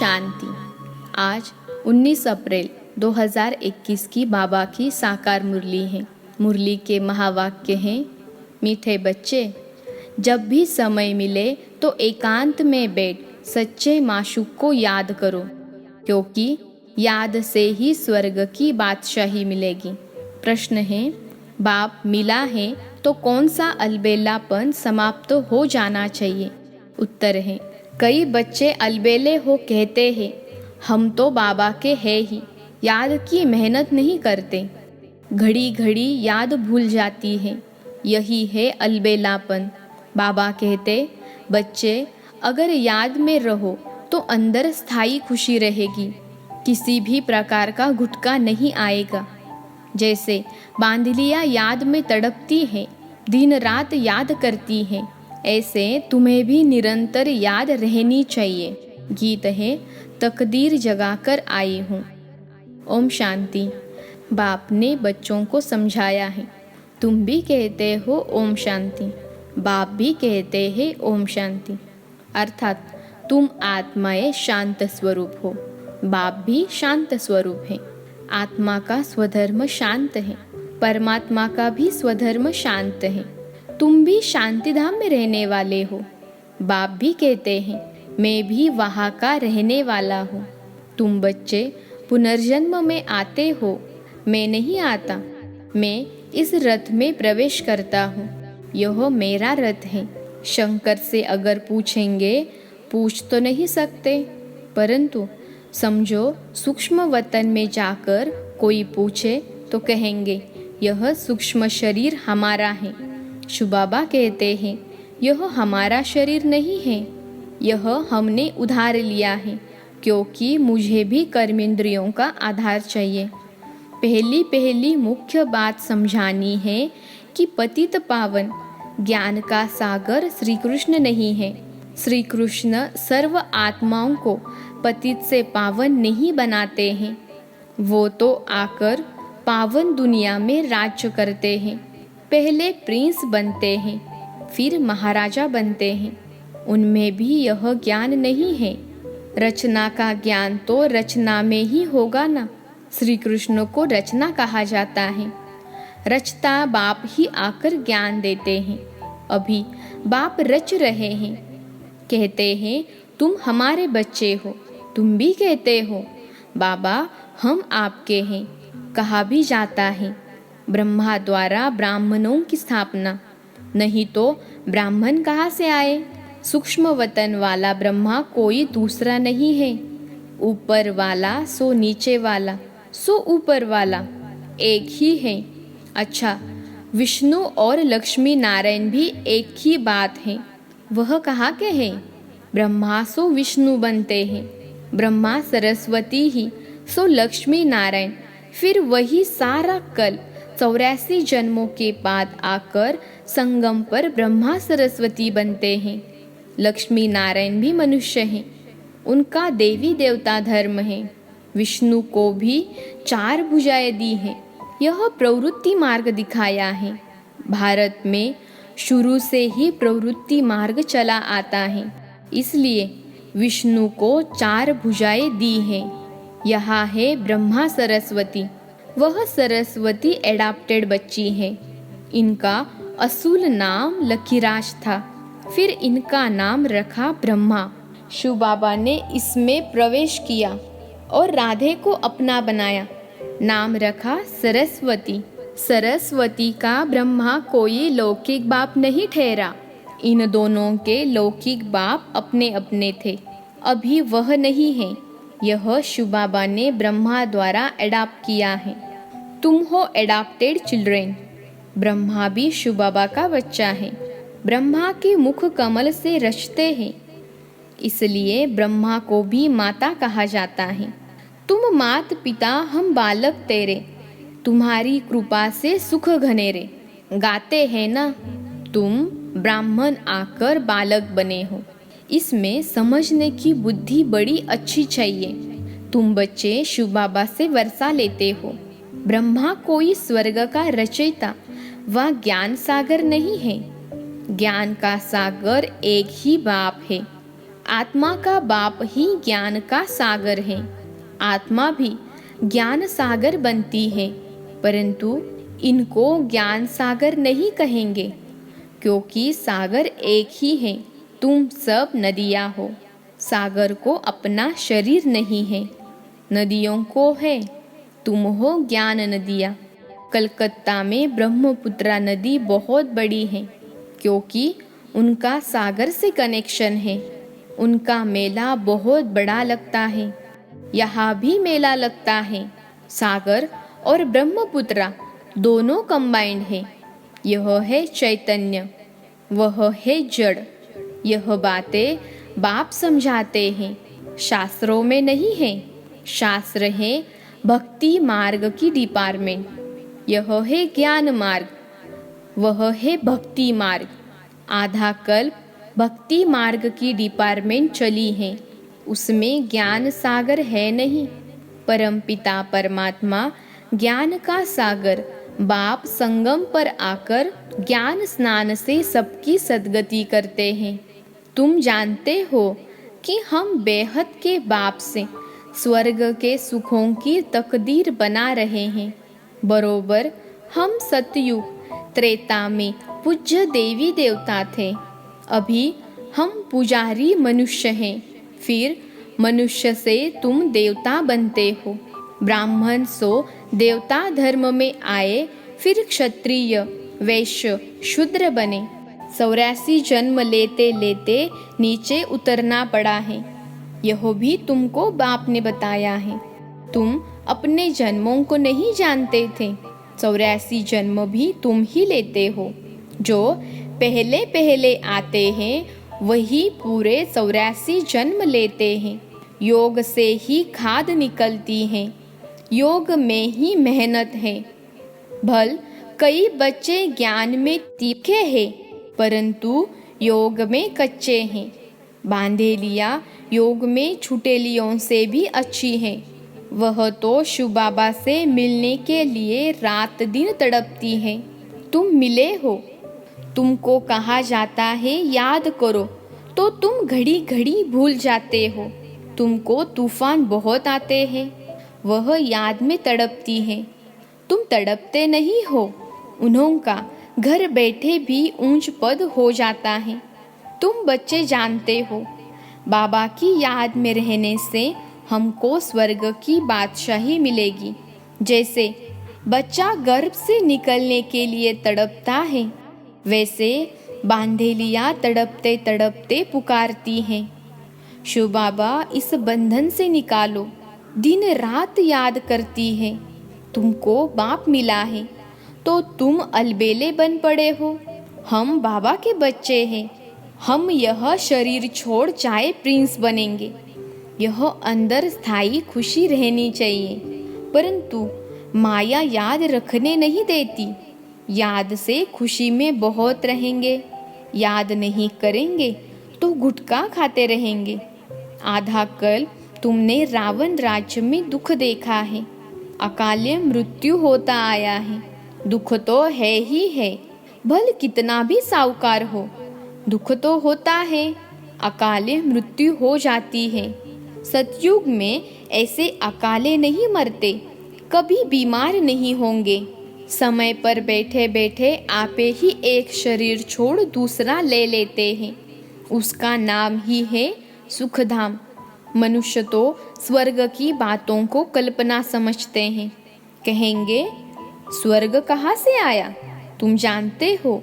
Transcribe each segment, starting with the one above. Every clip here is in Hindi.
शांति। आज 19 अप्रैल 2021 की बाबा की साकार मुरली है। मुरली के महावाक्य हैं, मीठे बच्चे, जब भी समय मिले तो एकांत में बैठ सच्चे माशूक को याद करो, क्योंकि याद से ही स्वर्ग की बादशाही मिलेगी। प्रश्न है, बाप मिला है तो कौन सा अलबेलापन समाप्त हो जाना चाहिए? उत्तर है, कई बच्चे अलबेले हो कहते हैं, हम तो बाबा के हैं ही, याद की मेहनत नहीं करते। घड़ी घड़ी याद भूल जाती है, यही है अलबेलापन। बाबा कहते, बच्चे अगर याद में रहो तो अंदर स्थायी खुशी रहेगी, किसी भी प्रकार का घुटका नहीं आएगा। जैसे बांधलियाँ याद में तड़पती हैं, दिन रात याद करती हैं, ऐसे तुम्हें भी निरंतर याद रहनी चाहिए। गीत है, तकदीर जगाकर आई हूँ। ओम शांति। बाप ने बच्चों को समझाया है, तुम भी कहते हो ओम शांति, बाप भी कहते हैं ओम शांति। अर्थात तुम आत्माएं शांत स्वरूप हो, बाप भी शांत स्वरूप है। आत्मा का स्वधर्म शांत है, परमात्मा का भी स्वधर्म शांत है। तुम भी शांति धाम में रहने वाले हो। बाप भी कहते हैं, मैं भी वहाँ का रहने वाला हूँ। तुम बच्चे पुनर्जन्म में आते हो, मैं नहीं आता। मैं इस रथ में प्रवेश करता हूँ, यह मेरा रथ है। शंकर से अगर पूछेंगे, पूछ तो नहीं सकते, परंतु समझो सूक्ष्म वतन में जाकर कोई पूछे तो कहेंगे, यह सूक्ष्म शरीर हमारा है। शुबाबा कहते हैं, यह हमारा शरीर नहीं है, यह हमने उधार लिया है, क्योंकि मुझे भी कर्मेंद्रियों का आधार चाहिए। पहली मुख्य बात समझानी है कि पतित पावन ज्ञान का सागर श्री कृष्ण नहीं है। श्री कृष्ण सर्व आत्माओं को पतित से पावन नहीं बनाते हैं, वो तो आकर पावन दुनिया में राज्य करते हैं। पहले प्रिंस बनते हैं, फिर महाराजा बनते हैं। उनमें भी यह ज्ञान नहीं है। रचना का ज्ञान तो रचना में ही होगा ना। श्री कृष्ण को रचना कहा जाता है। रचता बाप ही आकर ज्ञान देते हैं। अभी बाप रच रहे हैं, कहते हैं तुम हमारे बच्चे हो। तुम भी कहते हो, बाबा हम आपके हैं। कहा भी जाता है, ब्रह्मा द्वारा ब्राह्मणों की स्थापना, नहीं तो ब्राह्मण कहाँ से आए? सूक्ष्म वतन वाला ब्रह्मा कोई दूसरा नहीं है। ऊपर वाला सो नीचे वाला सो ऊपर वाला एक ही है। अच्छा, विष्णु और लक्ष्मी नारायण भी एक ही बात है। वह कहाँ के हैं? ब्रह्मा सो विष्णु बनते हैं, ब्रह्मा सरस्वती ही सो लक्ष्मी नारायण, फिर वही सारा कल 84 जन्मों के बाद आकर संगम पर ब्रह्मा सरस्वती बनते हैं। लक्ष्मी नारायण भी मनुष्य हैं, उनका देवी देवता धर्म है। विष्णु को भी 4 भुजाएं दी हैं, यह प्रवृत्ति मार्ग दिखाया है। भारत में शुरू से ही प्रवृत्ति मार्ग चला आता है, इसलिए विष्णु को 4 भुजाएं दी हैं। यहाँ है ब्रह्मा सरस्वती, वह सरस्वती एडाप्टेड बच्ची है। इनका असूल नाम लकीराज था, फिर इनका नाम रखा ब्रह्मा। शिव बाबा ने इसमें प्रवेश किया और राधे को अपना बनाया, नाम रखा सरस्वती। सरस्वती का ब्रह्मा कोई लौकिक बाप नहीं ठहरा। इन दोनों के लौकिक बाप अपने अपने थे, अभी वह नहीं है। यह शिव बाबा ने ब्रह्मा द्वारा एडाप्ट किया है। तुम हो एडाप्टेड चिल्ड्रेन। ब्रह्मा भी शिव बाबा का बच्चा है। ब्रह्मा के मुख कमल से रचते हैं, इसलिए ब्रह्मा को भी माता कहा जाता है। तुम मात पिता हम बालक तेरे, तुम्हारी कृपा से सुख घनेरे। गाते हैं ना, तुम ब्राह्मण आकर बालक बने हो। इसमें समझने की बुद्धि बड़ी अच्छी चाहिए। तुम बच्चे शिव बाबा से वर्षा लेते हो। ब्रह्मा कोई स्वर्ग का रचयिता व ज्ञान सागर नहीं है। ज्ञान का सागर एक ही बाप है। आत्मा का बाप ही ज्ञान का सागर है। आत्मा भी ज्ञान सागर बनती है, परंतु इनको ज्ञान सागर नहीं कहेंगे, क्योंकि सागर एक ही है। तुम सब नदियाँ हो। सागर को अपना शरीर नहीं है, नदियों को है। तुम हो ज्ञान नदियाँ। कलकत्ता में ब्रह्मपुत्रा नदी बहुत बड़ी है, क्योंकि उनका सागर से कनेक्शन है। उनका मेला बहुत बड़ा लगता है। यहाँ भी मेला लगता है। सागर और ब्रह्मपुत्रा दोनों कंबाइंड है। यह है चैतन्य, वह है जड़। यह बातें बाप समझाते हैं, शास्त्रों में नहीं है। शास्त्र है भक्ति मार्ग की डिपार्टमेंट। यह है ज्ञान मार्ग, वह है भक्ति मार्ग। आधा कल्प भक्ति मार्ग की डिपार्टमेंट चली है, उसमें ज्ञान सागर है नहीं। परमपिता परमात्मा ज्ञान का सागर बाप संगम पर आकर ज्ञान स्नान से सबकी सद्गति करते हैं। तुम जानते हो कि हम बेहद के बाप से स्वर्ग के सुखों की तकदीर बना रहे हैं। बरोबर हम सतयुग त्रेता में पूज्य देवी देवता थे, अभी हम पुजारी मनुष्य हैं। फिर मनुष्य से तुम देवता बनते हो। ब्राह्मण सो देवता धर्म में आए, फिर क्षत्रिय वैश्य शूद्र बने। 84 जन्म लेते लेते नीचे उतरना पड़ा है। यह भी तुमको बाप ने बताया है। तुम अपने जन्मों को नहीं जानते थे। 84 जन्म भी तुम ही लेते हो। जो पहले पहले आते हैं वही पूरे 84 जन्म लेते हैं। योग से ही खाद निकलती है, योग में ही मेहनत है। भल कई बच्चे ज्ञान में तीखे हैं, परंतु योग में कच्चे हैं। बांधेलियाँ योग में छुटेलियों से भी अच्छी है। वह तो शिव बाबा से मिलने के लिए रात दिन तड़पती है। तुम मिले हो, तुमको कहा जाता है याद करो, तो तुम घड़ी घड़ी भूल जाते हो। तुमको तूफान बहुत आते हैं, वह याद में तड़पती है। तुम तड़पते नहीं हो। उन्होंका घर बैठे भी ऊंच पद हो जाता है। तुम बच्चे जानते हो, बाबा की याद में रहने से हमको स्वर्ग की बादशाही मिलेगी। जैसे बच्चा गर्भ से निकलने के लिए तड़पता है, वैसे बांधेलियाँ तड़पते तड़पते पुकारती हैं, शिव बाबा इस बंधन से निकालो। दिन रात याद करती है। तुमको बाप मिला है तो तुम अलबेले बन पड़े हो। हम बाबा के बच्चे हैं। हम यह शरीर छोड़ चाहे प्रिंस बनेंगे। यह अंदर स्थायी खुशी रहनी चाहिए, परंतु माया याद रखने नहीं देती। याद से खुशी में बहुत रहेंगे, याद नहीं करेंगे तो गुटखा खाते रहेंगे। आधा कल तुमने रावण राज्य में दुख देखा है। अकाले मृत्यु होता आया है। दुख तो है ही है, भल कितना भी साहूकार हो, दुख तो होता है। अकाले मृत्यु हो जाती है। सतयुग में ऐसे अकाले नहीं मरते, कभी बीमार नहीं होंगे। समय पर बैठे बैठे आपे ही एक शरीर छोड़ दूसरा ले लेते हैं। उसका नाम ही है सुखधाम। मनुष्य तो स्वर्ग की बातों को कल्पना समझते हैं। कहेंगे स्वर्ग कहाँ से आया? तुम जानते हो,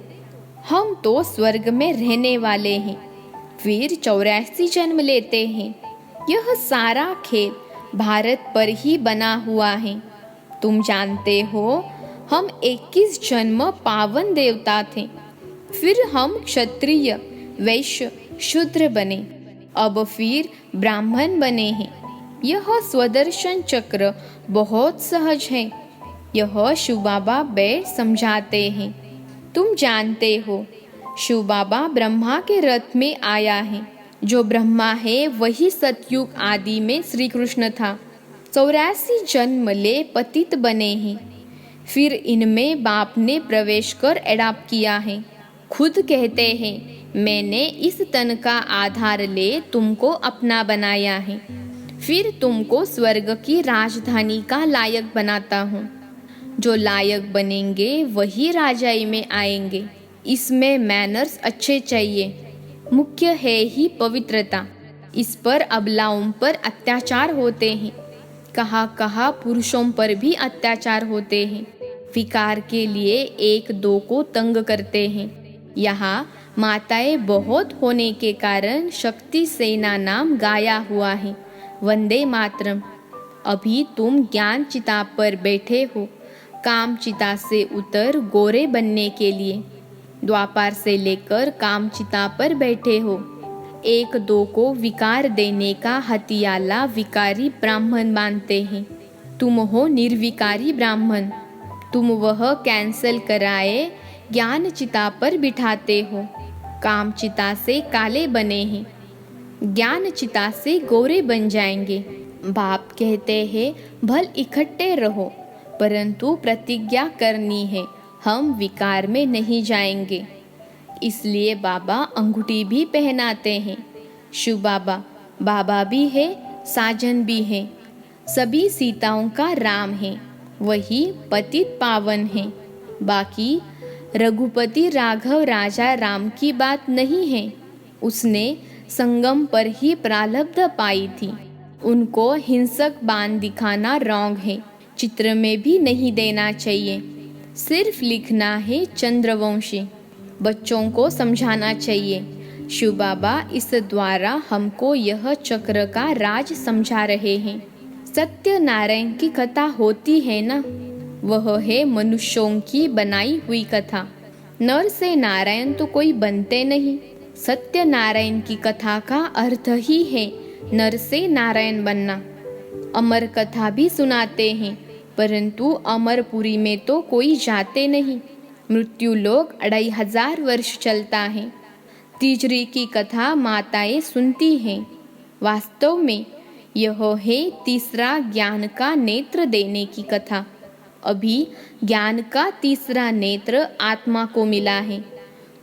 हम तो स्वर्ग में रहने वाले हैं। फिर 84 जन्म लेते हैं। यह सारा खेल भारत पर ही बना हुआ है। तुम जानते हो, हम 21 जन्म पावन देवता थे। फिर हम क्षत्रिय वैश्य शूद्र बने, अब फिर ब्राह्मण बने हैं। यह स्वदर्शन चक्र बहुत सहज है। यह शिव बाबा बैठ समझाते हैं। तुम जानते हो, शिव बाबा ब्रह्मा के रथ में आया है। जो ब्रह्मा है वही सतयुग आदि में श्री कृष्ण था। 84 जन्म ले पतित बने हैं। फिर इनमें बाप ने प्रवेश कर एडाप्ट किया है। खुद कहते हैं मैंने इस तन का आधार ले तुमको अपना बनाया है, फिर तुमको स्वर्ग की राजधानी का लायक बनाता हूँ। जो लायक बनेंगे वही राजाई में आएंगे। इसमें मैनर्स अच्छे चाहिए। मुख्य है ही पवित्रता। इस पर अबलाओं पर अत्याचार होते हैं, कहा कहा पुरुषों पर भी अत्याचार होते हैं। विकार के लिए एक दो को तंग करते हैं। यहाँ माताएं बहुत होने के कारण शक्ति सेना नाम गाया हुआ है। वंदे मातरम। अभी तुम ज्ञान चिता पर बैठे हो, काम चिता से उतर गोरे बनने के लिए। द्वापार से लेकर काम चिता पर बैठे हो। एक दो को विकार देने का हथियाला विकारी ब्राह्मण मानते हैं। तुम हो निर्विकारी ब्राह्मण। तुम वह कैंसल कराए ज्ञान चिता पर बिठाते हो। काम चिता से काले बने हैं, ज्ञान चिता से गोरे बन जाएंगे। बाप कहते हैं भल इकट्ठे रहो, परंतु प्रतिज्ञा करनी है हम विकार में नहीं जाएंगे। इसलिए बाबा अंगूठी भी पहनाते हैं। शिव बाबा बाबा भी है, साजन भी है। सभी सीताओं का राम है, वही पतित पावन है। बाकी रघुपति राघव राजा राम की बात नहीं है। उसने संगम पर ही प्रारब्ध पाई थी। उनको हिंसक बाण दिखाना रॉन्ग है, चित्र में भी नहीं देना चाहिए। सिर्फ लिखना है चंद्रवंशी। बच्चों को समझाना चाहिए। शिव बाबा इस द्वारा हमको यह चक्र का राज समझा रहे हैं। सत्यनारायण की कथा होती है ना, वह है मनुष्यों की बनाई हुई कथा। नर से नारायण तो कोई बनते नहीं। सत्यनारायण की कथा का अर्थ ही है नर से नारायण बनना। अमर कथा भी सुनाते हैं, परंतु अमरपुरी में तो कोई जाते नहीं। मृत्यु लोक 2500 वर्ष चलता है। तीजरी की कथा माताएं सुनती हैं। वास्तव में यह है तीसरा ज्ञान का नेत्र देने की कथा। अभी ज्ञान का तीसरा नेत्र आत्मा को मिला है,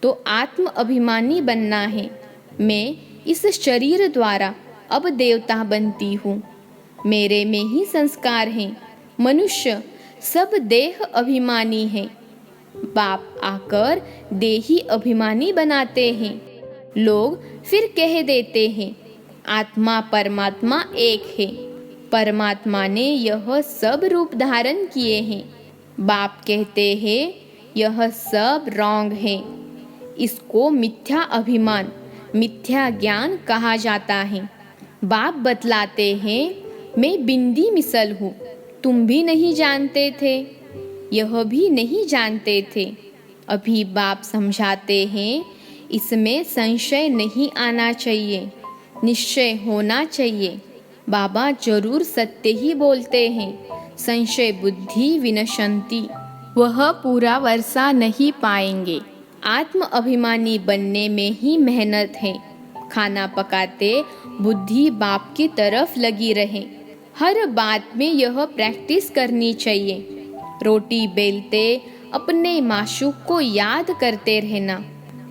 तो आत्म अभिमानी बनना है। मैं इस शरीर द्वारा अब देवता बनती हूँ। मेरे में ही संस्कार हैं। मनुष्य सब देह अभिमानी है। बाप आकर देही अभिमानी बनाते हैं। लोग फिर कह देते हैं आत्मा परमात्मा एक है। परमात्मा ने यह सब रूप धारण किए हैं। बाप कहते हैं यह सब रॉन्ग है। इसको मिथ्या अभिमान, मिथ्या ज्ञान कहा जाता है। बाप बतलाते हैं मैं बिंदी मिसल हूँ। तुम भी नहीं जानते थे, यह भी नहीं जानते थे। अभी बाप समझाते हैं इसमें संशय नहीं आना चाहिए, निश्चय होना चाहिए। बाबा जरूर सत्य ही बोलते हैं। संशय बुद्धि विनशंति, वह पूरा वर्षा नहीं पाएंगे। आत्म अभिमानी बनने में ही मेहनत है। खाना पकाते बुद्धि बाप की तरफ लगी रहे। हर बात में यह प्रैक्टिस करनी चाहिए। रोटी बेलते अपने माशूक को याद करते रहना,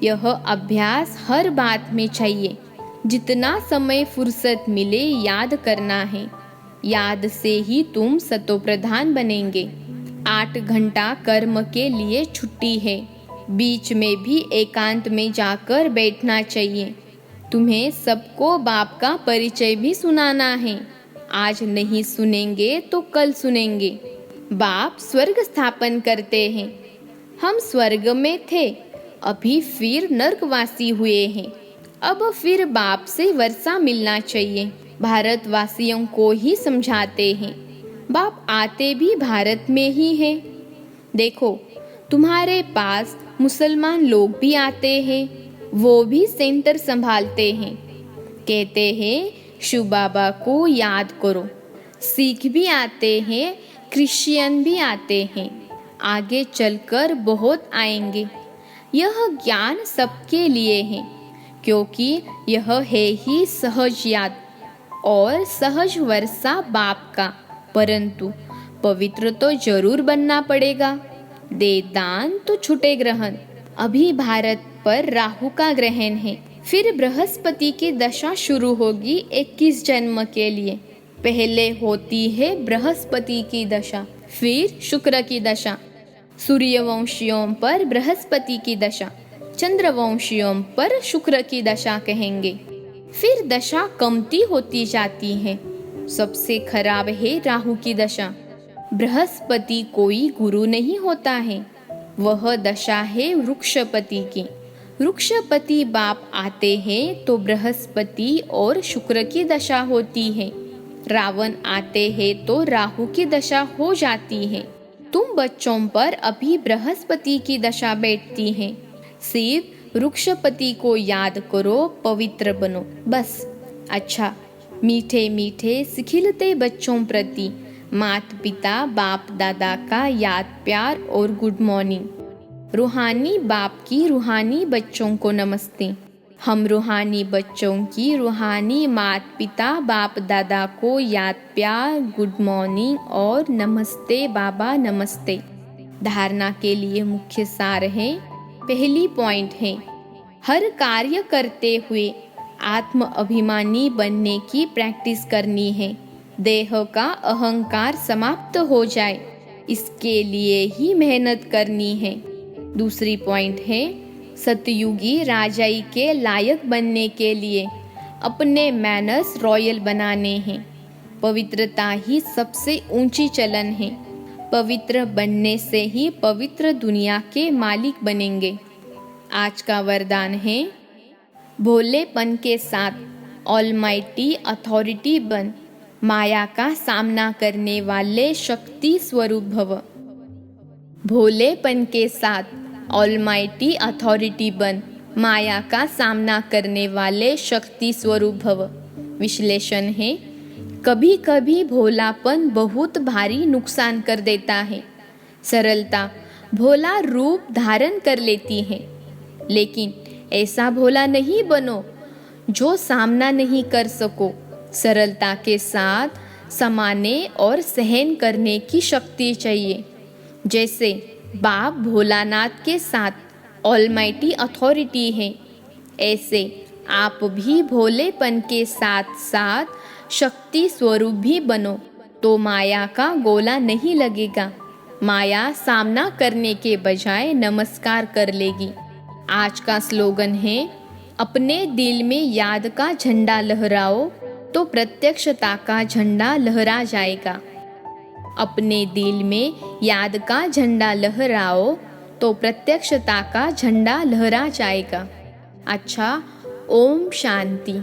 यह अभ्यास हर बात में चाहिए। जितना समय फुर्सत मिले याद करना है। याद से ही तुम सतोप्रधान बनेंगे। 8 घंटा कर्म के लिए छुट्टी है। बीच में भी एकांत में जाकर बैठना चाहिए। तुम्हें सबको बाप का परिचय भी सुनाना है। आज नहीं सुनेंगे तो कल सुनेंगे। बाप स्वर्ग स्थापन करते हैं। हम स्वर्ग में थे, अभी फिर नरकवासी हुए हैं। अब फिर बाप से वर्षा मिलना चाहिए। भारतवासियों को ही समझाते हैं। बाप आते भी भारत में ही हैं। देखो तुम्हारे पास मुसलमान लोग भी आते हैं, वो भी सेंटर संभालते हैं। कहते हैं शिव बाबा को याद करो। सिख भी आते हैं, क्रिश्चियन भी आते हैं। आगे चलकर बहुत आएंगे। यह ज्ञान सबके लिए है, क्योंकि यह है ही सहज याद और सहज वर्षा बाप का। परंतु पवित्र तो जरूर बनना पड़ेगा। दे दान तो छुटे ग्रहण। अभी भारत पर राहु का ग्रहण है। फिर बृहस्पति की दशा शुरू होगी 21 जन्म के लिए। पहले होती है बृहस्पति की दशा, फिर शुक्र की दशा, सूर्यवंशियों पर बृहस्पति की दशा, चंद्रवंशियों पर शुक्र की दशा कहेंगे। फिर दशा कमती होती जाती है। सबसे खराब है राहु की दशा। बृहस्पति कोई गुरु नहीं होता है, वह दशा है वृक्षपति की। वृक्षपति बाप आते हैं तो बृहस्पति और शुक्र की दशा होती है। रावण आते हैं तो राहु की दशा हो जाती है। तुम बच्चों पर अभी बृहस्पति की दशा बैठती है। सिर्फ वृक्षपति को याद करो, पवित्र बनो, बस। अच्छा, मीठे मीठे सिखिलते बच्चों प्रति माता पिता बाप दादा का याद प्यार और गुड मॉर्निंग। रूहानी बाप की रूहानी बच्चों को नमस्ते। हम रूहानी बच्चों की रूहानी माता पिता बाप दादा को याद प्यार गुड मॉर्निंग और नमस्ते बाबा नमस्ते। धारणा के लिए मुख्य सार है। पहली पॉइंट है, हर कार्य करते हुए आत्म अभिमानी बनने की प्रैक्टिस करनी है। देह का अहंकार समाप्त हो जाए, इसके लिए ही मेहनत करनी है। दूसरी पॉइंट है, सतयुगी राजाई के लायक बनने के लिए अपने मैनर्स रॉयल बनाने हैं। पवित्रता ही सबसे ऊंची चलन है। पवित्र बनने से ही पवित्र दुनिया के मालिक बनेंगे। आज का वरदान है, भोलेपन के साथ ऑलमाइटी अथॉरिटी बन, माया का सामना करने वाले शक्ति स्वरूप भव। भोलेपन के साथ ऑलमाइटी अथॉरिटी बन, माया का सामना करने वाले शक्ति स्वरूप भव। विश्लेषण है, कभी कभी भोलापन बहुत भारी नुकसान कर देता है। सरलता भोला रूप धारण कर लेती है, लेकिन ऐसा भोला नहीं बनो जो सामना नहीं कर सको। सरलता के साथ समाने और सहन करने की शक्ति चाहिए। जैसे बाप भोलानाथ के साथ ऑलमाइटी अथॉरिटी है, ऐसे आप भी भोलेपन के साथ साथ शक्ति स्वरूप भी बनो, तो माया का गोला नहीं लगेगा। माया सामना करने के बजाय नमस्कार कर लेगी। आज का स्लोगन है, अपने दिल में याद का झंडा लहराओ तो प्रत्यक्षता का झंडा लहरा जाएगा। अपने दिल में याद का झंडा लहराओ तो प्रत्यक्षता का झंडा लहरा जाएगा। अच्छा, ओम शांति।